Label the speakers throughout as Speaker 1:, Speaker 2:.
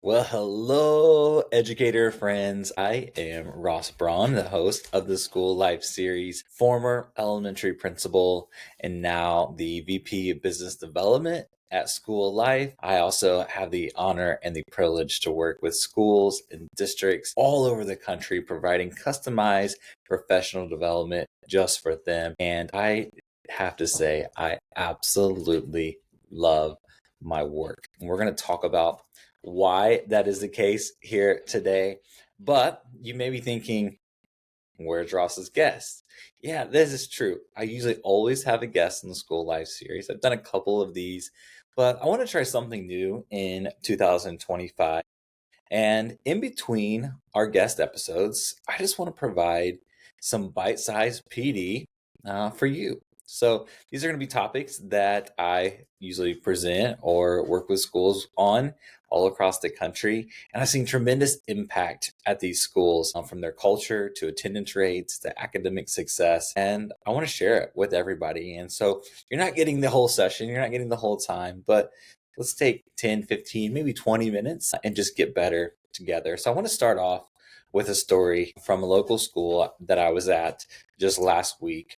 Speaker 1: Well, hello, educator friends. I am Ross Braun, the host of the School Life series, former elementary principal, and now the VP of Business Development at School Life. I also have the honor and the privilege to work with schools and districts all over the country, providing customized professional development just for them. And I have to say, I absolutely love my work. And we're going to talk about why that is the case here today. But you may be thinking, where's Ross's guest? Yeah, this is true. I usually always have a guest in the School Life series. I've done a couple of these, but I want to try something new in 2025. And in between our guest episodes, I just want to provide some bite sized PD for you. So these are going to be topics that I usually present or work with schools on all across the country. And I've seen tremendous impact at these schools from their culture to attendance rates to academic success. And I want to share it with everybody. And so you're not getting the whole session, you're not getting the whole time, but let's take 10, 15, maybe 20 minutes and just get better together. So I want to start off with a story from a local school that I was at just last week.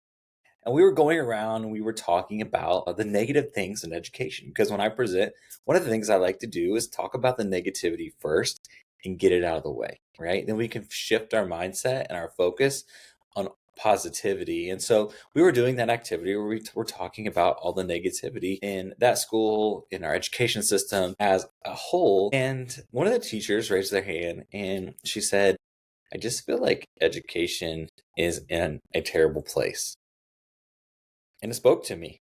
Speaker 1: And we were going around and we were talking about the negative things in education. Because when I present, one of the things I like to do is talk about the negativity first and get it out of the way, right? Then we can shift our mindset and our focus on positivity. And so we were doing that activity where we were talking about all the negativity in that school, in our education system as a whole. And one of the teachers raised their hand and she said, I just feel like education is in a terrible place. And it spoke to me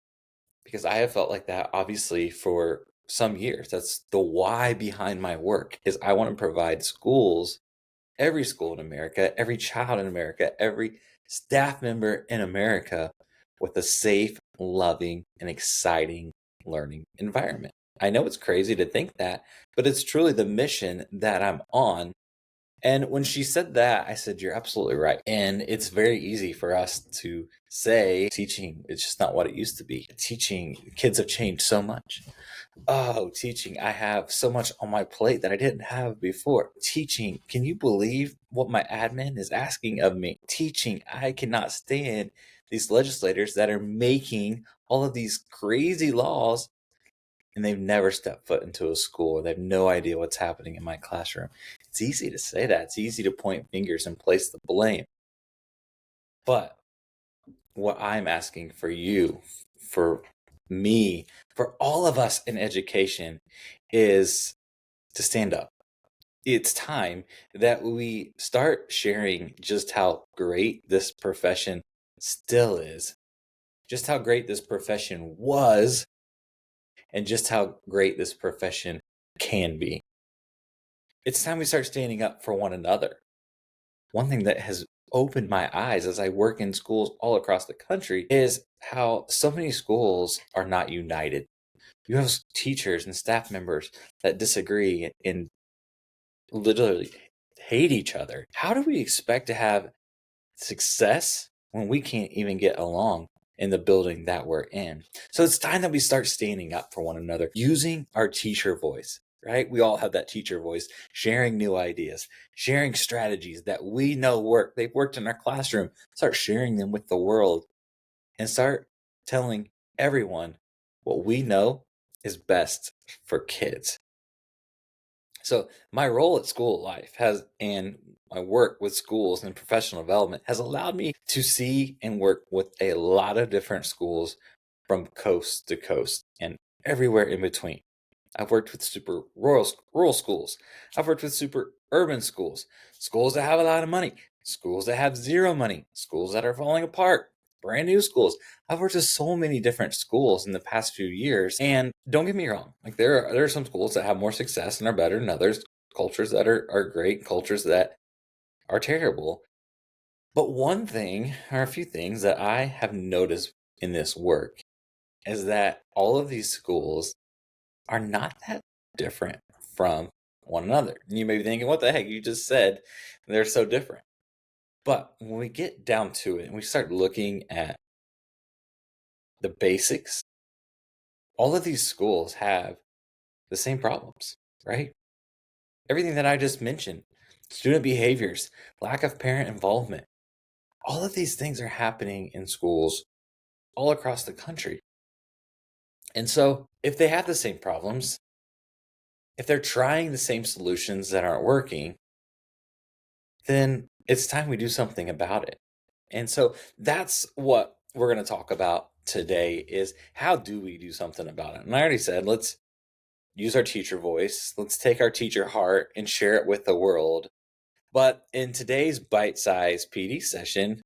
Speaker 1: because I have felt like that obviously for some years. That's the why behind my work is I want to provide schools, every school in America, every child in America, every staff member in America with a safe, loving, and exciting learning environment. I know it's crazy to think that, but it's truly the mission that I'm on. And when she said that, I said, you're absolutely right. And it's very easy for us to say teaching, it's just not what it used to be. Teaching, kids have changed so much. Oh, teaching, I have so much on my plate that I didn't have before. Teaching, can you believe what my admin is asking of me? Teaching, I cannot stand these legislators that are making all of these crazy laws and they've never stepped foot into a school. They have no idea what's happening in my classroom. It's easy to say that. It's easy to point fingers and place the blame. But what I'm asking for you, for me, for all of us in education is to stand up. It's time that we start sharing just how great this profession still is, just how great this profession was, and just how great this profession can be. It's time we start standing up for one another. One thing that has opened my eyes as I work in schools all across the country is how so many schools are not united. You have teachers and staff members that disagree and literally hate each other. How do we expect to have success when we can't even get along in the building that we're in? So it's time that we start standing up for one another, using our teacher voice, right? We all have that teacher voice, sharing new ideas, sharing strategies that we know work. They've worked in our classroom. Start sharing them with the world and start telling everyone what we know is best for kids. So my role at School Life has, and my work with schools and professional development has allowed me to see and work with a lot of different schools from coast to coast and everywhere in between. I've worked with super rural schools. I've worked with super urban schools, schools that have a lot of money, schools that have zero money, schools that are falling apart, brand new schools. I've worked with so many different schools in the past few years. And don't get me wrong, like there are some schools that have more success and are better than others, cultures that are great, cultures that are terrible. But one thing, or a few things that I have noticed in this work is that all of these schools are not that different from one another. And you may be thinking, what the heck? You just said they're so different. But when we get down to it and we start looking at the basics, all of these schools have the same problems, right? everything that I just mentioned, student behaviors, lack of parent involvement, all of these things are happening in schools all across the country. And so, if they have the same problems, if they're trying the same solutions that aren't working, then it's time we do something about it. And so that's what we're going to talk about today is how do we do something about it? And I already said, let's use our teacher voice. Let's take our teacher heart and share it with the world. But in today's bite-sized PD session,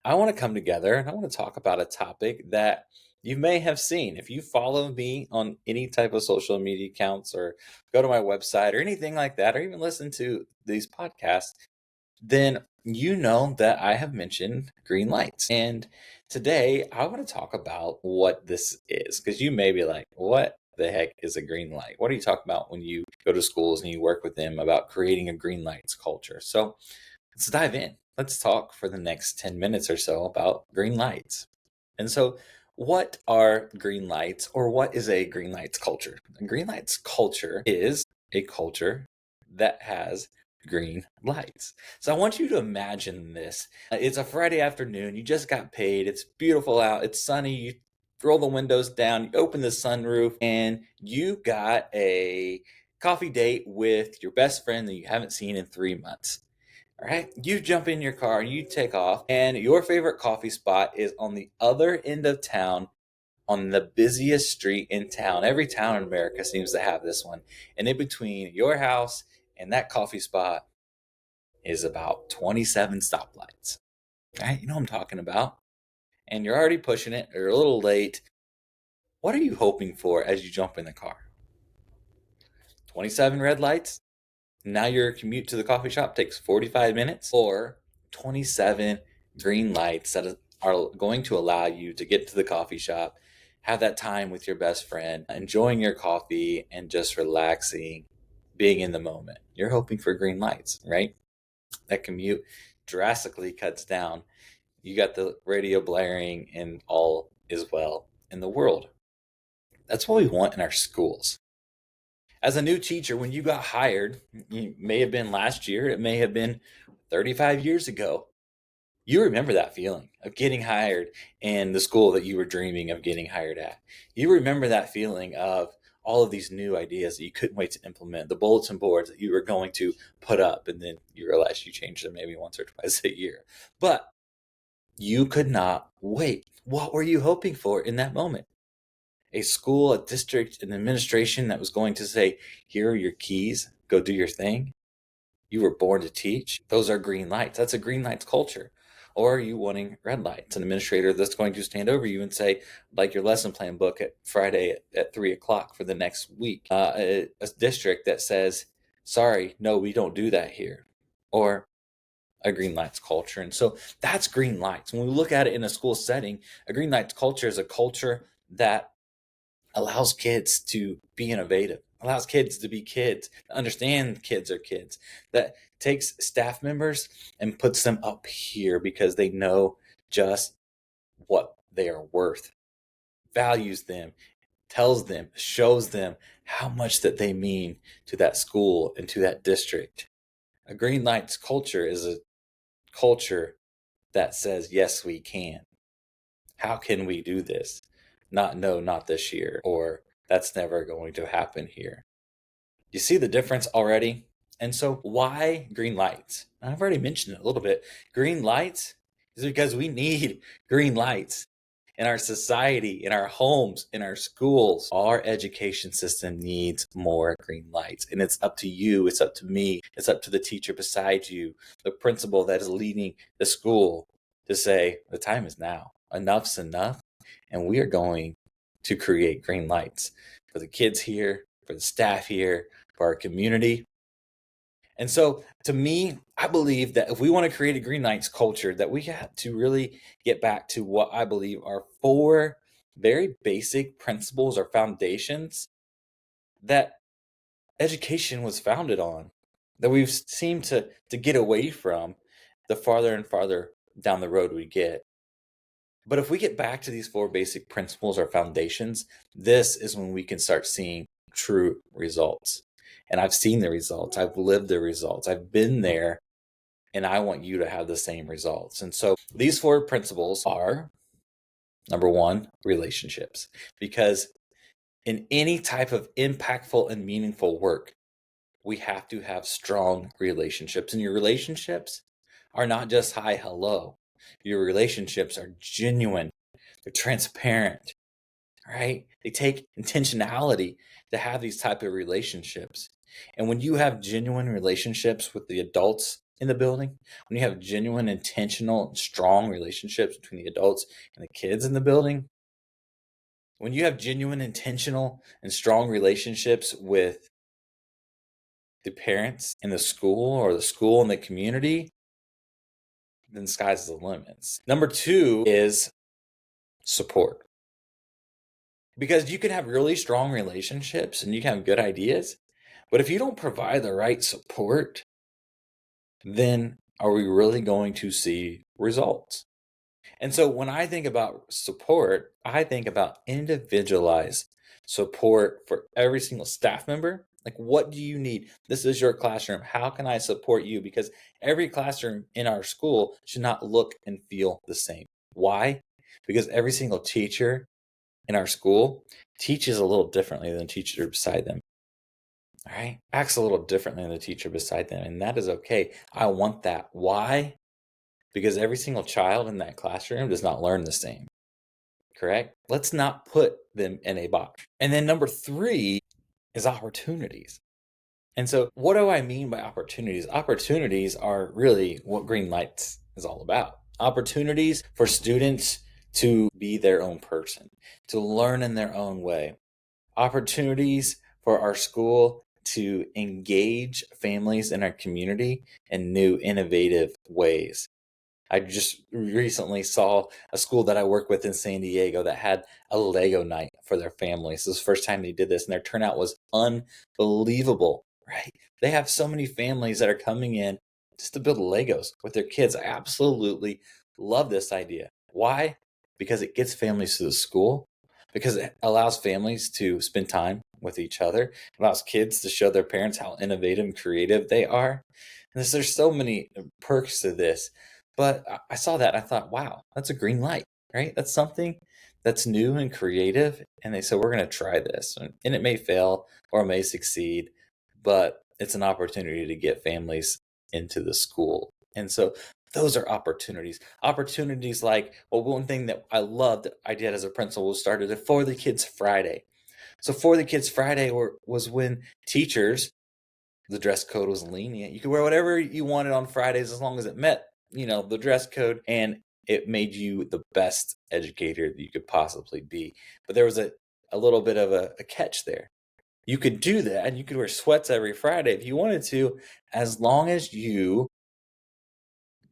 Speaker 1: I want to come together and I want to talk about a topic that you may have seen. If you follow me on any type of social media accounts or go to my website or anything like that, or even listen to these podcasts, then you know that I have mentioned green lights. And today I want to talk about what this is because you may be like, what the heck is a green light? What are you talking about when you go to schools and you work with them about creating a green lights culture? So let's dive in. Let's talk for the next 10 minutes or so about green lights. And so, what are green lights or what is a green lights culture? A green lights culture is a culture that has green lights. So, I want you to imagine this. It's a Friday afternoon. You just got paid. It's beautiful out. It's sunny. You roll the windows down. You open the sunroof and you got a coffee date with your best friend that you haven't seen in 3 months. All right, you jump in your car, you take off, and your favorite coffee spot is on the other end of town on the busiest street in town. Every town in America seems to have this one. And in between your house and that coffee spot is about 27 stoplights. All right, you know what I'm talking about. And you're already pushing it, you're a little late. What are you hoping for as you jump in the car? 27 red lights? Now your commute to the coffee shop takes 45 minutes, or 27 green lights that are going to allow you to get to the coffee shop, have that time with your best friend, enjoying your coffee and just relaxing, being in the moment. You're hoping for green lights, right? That commute drastically cuts down. You got the radio blaring and all is well in the world. That's what we want in our schools. As a new teacher, when you got hired, it may have been last year, it may have been 35 years ago. You remember that feeling of getting hired in the school that you were dreaming of getting hired at. You remember that feeling of all of these new ideas that you couldn't wait to implement, the bulletin boards that you were going to put up, and then you realized you changed them maybe once or twice a year. But you could not wait. What were you hoping for in that moment? A school, a district, an administration that was going to say, here are your keys, go do your thing. You were born to teach. Those are green lights. That's a green lights culture. Or are you wanting red lights? An administrator that's going to stand over you and say, like your lesson plan book at Friday at 3 o'clock for the next week. A district that says, sorry, no, we don't do that here. Or a green lights culture. And so that's green lights. When we look at it in a school setting, a green lights culture is a culture that allows kids to be innovative, allows kids to be kids, understand kids are kids, that takes staff members and puts them up here because they know just what they are worth, values them, tells them, shows them how much that they mean to that school and to that district. A green lights culture is a culture that says, yes, we can. How can we do this? Not, no, not this year, or that's never going to happen here. You see the difference already? And so, why green lights? I've already mentioned it a little bit. Green lights is because we need green lights in our society, in our homes, in our schools. Our education system needs more green lights. And it's up to you, it's up to me, it's up to the teacher beside you, the principal that is leading the school to say, the time is now. Enough's enough. And we are going to create green lights for the kids here, for the staff here, for our community. And so to me, I believe that if we want to create a green lights culture, that we have to really get back to what I believe are four very basic principles or foundations that education was founded on, that we've seemed to get away from the farther and farther down the road we get. But if we get back to these four basic principles or foundations, this is when we can start seeing true results. And I've seen the results. I've lived the results. I've been there, and I want you to have the same results. And so these 4 principles are, number 1, relationships. Because in any type of impactful and meaningful work, we have to have strong relationships. And your relationships are not just hi, hello. Your relationships are genuine, they're transparent, right? They take intentionality to have these type of relationships. And when you have genuine relationships with the adults in the building, when you have genuine, intentional, strong relationships between the adults and the kids in the building, when you have genuine, intentional, and strong relationships with the parents in the school or the school and the community, then the sky's the limits. Number 2 is support. Because you can have really strong relationships and you can have good ideas, but if you don't provide the right support, then are we really going to see results? And so when I think about support, I think about individualized support for every single staff member. Like, what do you need? This is your classroom. How can I support you? Because every classroom in our school should not look and feel the same. Why? Because every single teacher in our school teaches a little differently than the teacher beside them. All right? Acts a little differently than the teacher beside them. And that is okay. I want that. Why? Because every single child in that classroom does not learn the same. Correct? Let's not put them in a box. And then number 3 is opportunities. And so what do I mean by opportunities? Opportunities are really what Greenlights is all about. Opportunities for students to be their own person, to learn in their own way. Opportunities for our school to engage families in our community in new, innovative ways. I just recently saw a school that I work with in San Diego that had a Lego night for their families. This was the first time they did this, and their turnout was unbelievable, right? They have so many families that are coming in just to build Legos with their kids. I absolutely love this idea. Why? Because it gets families to the school, because it allows families to spend time with each other, it allows kids to show their parents how innovative and creative they are. And there's so many perks to this. But I saw that and I thought, wow, that's a green light, right? That's something that's new and creative. And they said, we're going to try this. And it may fail or it may succeed, but it's an opportunity to get families into the school. And so those are opportunities. Opportunities like, well, one thing that I loved that I did as a principal was started a For the Kids Friday. So For the Kids Friday was when teachers, the dress code was lenient. You could wear whatever you wanted on Fridays as long as it met, the dress code, and it made you the best educator that you could possibly be. But there was a little bit of a catch there. You could do that, and you could wear sweats every Friday if you wanted to, as long as you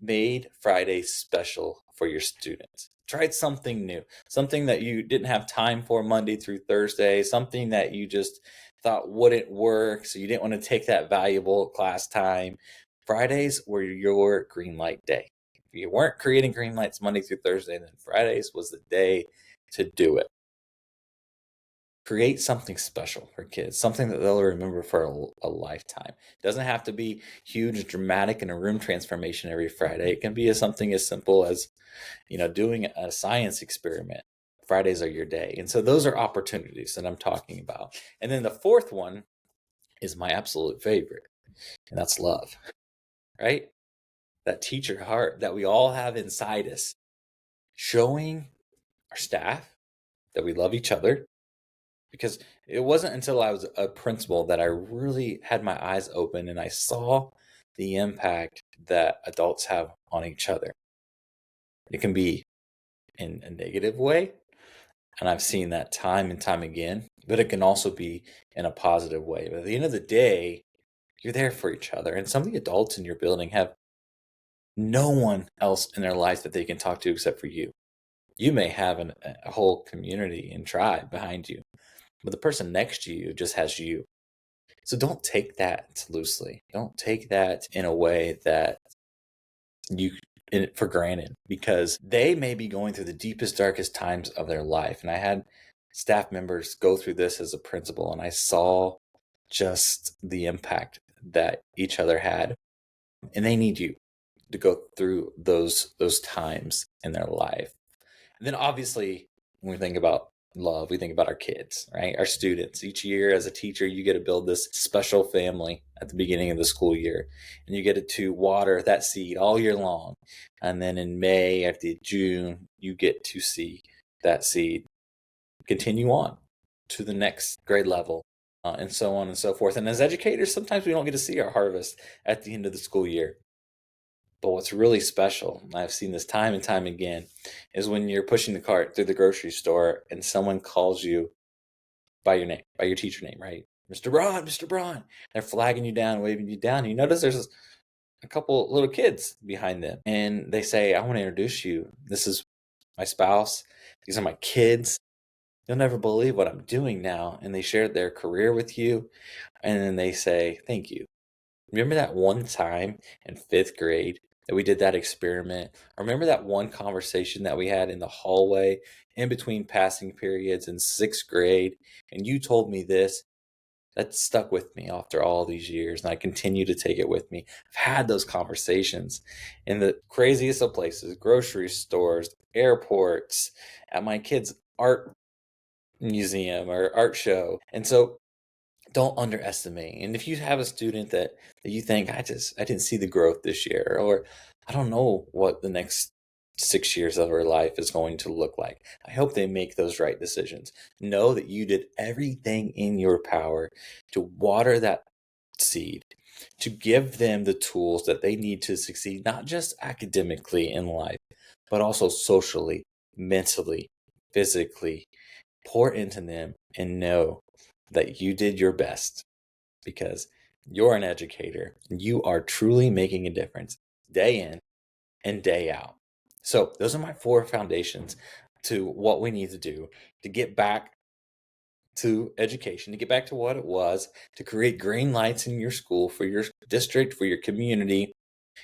Speaker 1: made Friday special for your students. Tried something new, something that you didn't have time for Monday through Thursday, something that you just thought wouldn't work, so you didn't want to take that valuable class time. Fridays were your green light day. If you weren't creating green lights Monday through Thursday, then Fridays was the day to do it. Create something special for kids, something that they'll remember for a lifetime. It doesn't have to be huge, dramatic, and a room transformation every Friday. It can be something as simple as, doing a science experiment. Fridays are your day. And so those are opportunities that I'm talking about. And then the 4th one is my absolute favorite, and that's love, right? That teacher heart that we all have inside us, showing our staff that we love each other. Because it wasn't until I was a principal that I really had my eyes open and I saw the impact that adults have on each other. It can be in a negative way, and I've seen that time and time again, but it can also be in a positive way. But at the end of the day, you're there for each other. And some of the adults in your building have no one else in their life that they can talk to except for you. You may have a whole community and tribe behind you, but the person next to you just has you. So don't take that loosely. Don't take that in a way that you for granted, because they may be going through the deepest, darkest times of their life. And I had staff members go through this as a principal, and I saw just the impact that each other had. And they need you to go through those times in their life. And then obviously, when we think about love, we think about our kids, right? Our students. Each year as a teacher, you get to build this special family at the beginning of the school year. And you get to water that seed all year long. And then in May, after June, you get to see that seed continue on to the next grade level, and so on and so forth. And as educators, sometimes we don't get to see our harvest at the end of the school year. But what's really special, and I've seen this time and time again, is when you're pushing the cart through the grocery store and someone calls you by your name, by your teacher name, right? Mr. Braun, Mr. Braun. They're flagging you down, waving you down. And you notice there's a couple little kids behind them. And they say, I want to introduce you. This is my spouse. These are my kids. You'll never believe what I'm doing now. And they share their career with you. And then they say, thank you. Remember that one time in 5th grade that we did that experiment? Or remember that one conversation that we had in the hallway in between passing periods in 6th grade? And you told me this. That stuck with me after all these years, and I continue to take it with me. I've had those conversations in the craziest of places, grocery stores, airports, at my kids' art museum or art show. And so don't underestimate. And if you have a student that you think, I didn't see the growth this year, or I don't know what the next 6 years of her life is going to look like, I hope they make those right decisions. Know that you did everything in your power to water that seed, to give them the tools that they need to succeed, not just academically in life, but also socially, mentally, physically. Pour into them and know that you did your best, because you're an educator. You are truly making a difference day in and day out. So those are my 4 foundations to what we need to do to get back to education, to get back to what it was, to create green lights in your school, for your district, for your community.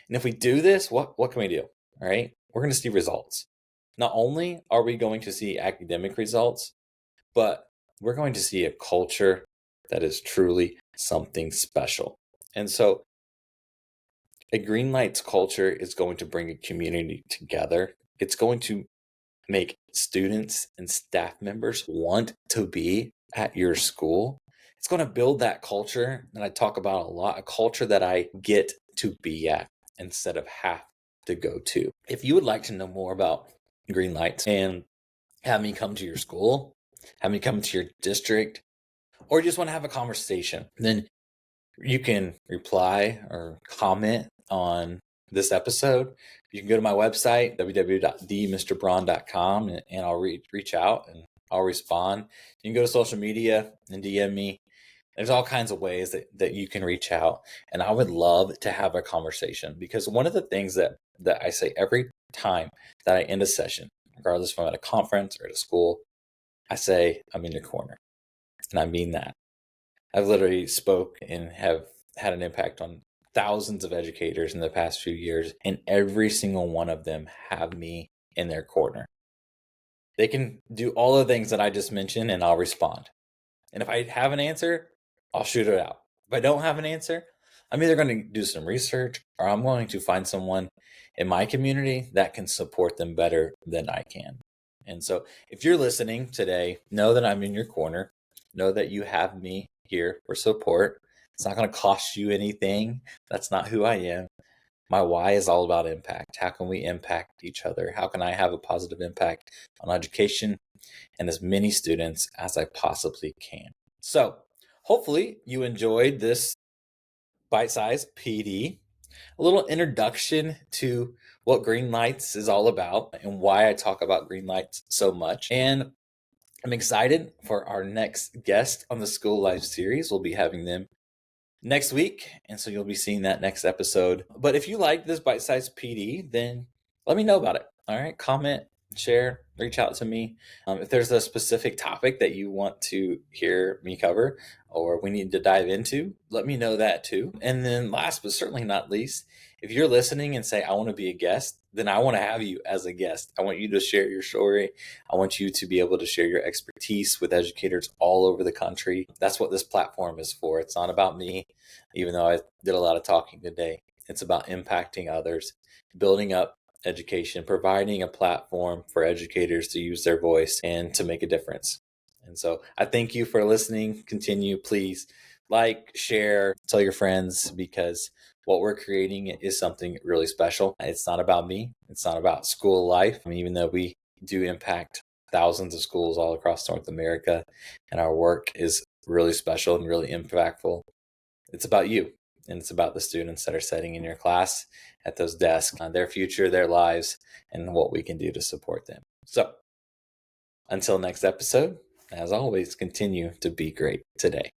Speaker 1: And if we do this, what can we do? All right, we're going to see results. Not only are we going to see academic results, but we're going to see a culture that is truly something special. And so a Greenlights culture is going to bring a community together. It's going to make students and staff members want to be at your school. It's going to build that culture that I talk about a lot, a culture that I get to be at instead of have to go to. If you would like to know more about Greenlights and have me come to your school, have me come to your district, or you just want to have a conversation, then you can reply or comment on this episode. You can go to my website, www.themrbraun.com, and I'll reach out and I'll respond. You can go to social media and DM me. There's all kinds of ways that you can reach out, and I would love to have a conversation, because one of the things that I say every time that I end a session, regardless if I'm at a conference or at a school, I say, I'm in your corner. And I mean that. I've literally spoke and have had an impact on thousands of educators in the past few years, and every single one of them have me in their corner. They can do all the things that I just mentioned, and I'll respond. And if I have an answer, I'll shoot it out. If I don't have an answer, I'm either going to do some research, or I'm going to find someone in my community that can support them better than I can. And so if you're listening today, know that I'm in your corner. Know that you have me here for support. It's not going to cost you anything. That's not who I am. My why is all about impact. How can we impact each other? How can I have a positive impact on education and as many students as I possibly can? So hopefully you enjoyed this bite-sized PD, a little introduction to what Greenlights is all about and why I talk about Greenlights so much. And I'm excited for our next guest on the School Life series. We'll be having them next week, and so you'll be seeing that next episode. But if you like this bite-sized PD, then let me know about it. All right, comment share, reach out to me. If there's a specific topic that you want to hear me cover or we need to dive into, let me know that too. And then last but certainly not least, if you're listening and say, I want to be a guest, then I want to have you as a guest. I want you to share your story. I want you to be able to share your expertise with educators all over the country. That's what this platform is for. It's not about me, even though I did a lot of talking today. It's about impacting others, building up education, providing a platform for educators to use their voice and to make a difference. And so I thank you for listening. Continue, please like, share, tell your friends, because what we're creating is something really special. It's not about me. It's not about school life. I mean, even though we do impact thousands of schools all across North America and our work is really special and really impactful, it's about you. And it's about the students that are sitting in your class at those desks, their future, their lives, and what we can do to support them. So until next episode, as always, continue to be great today.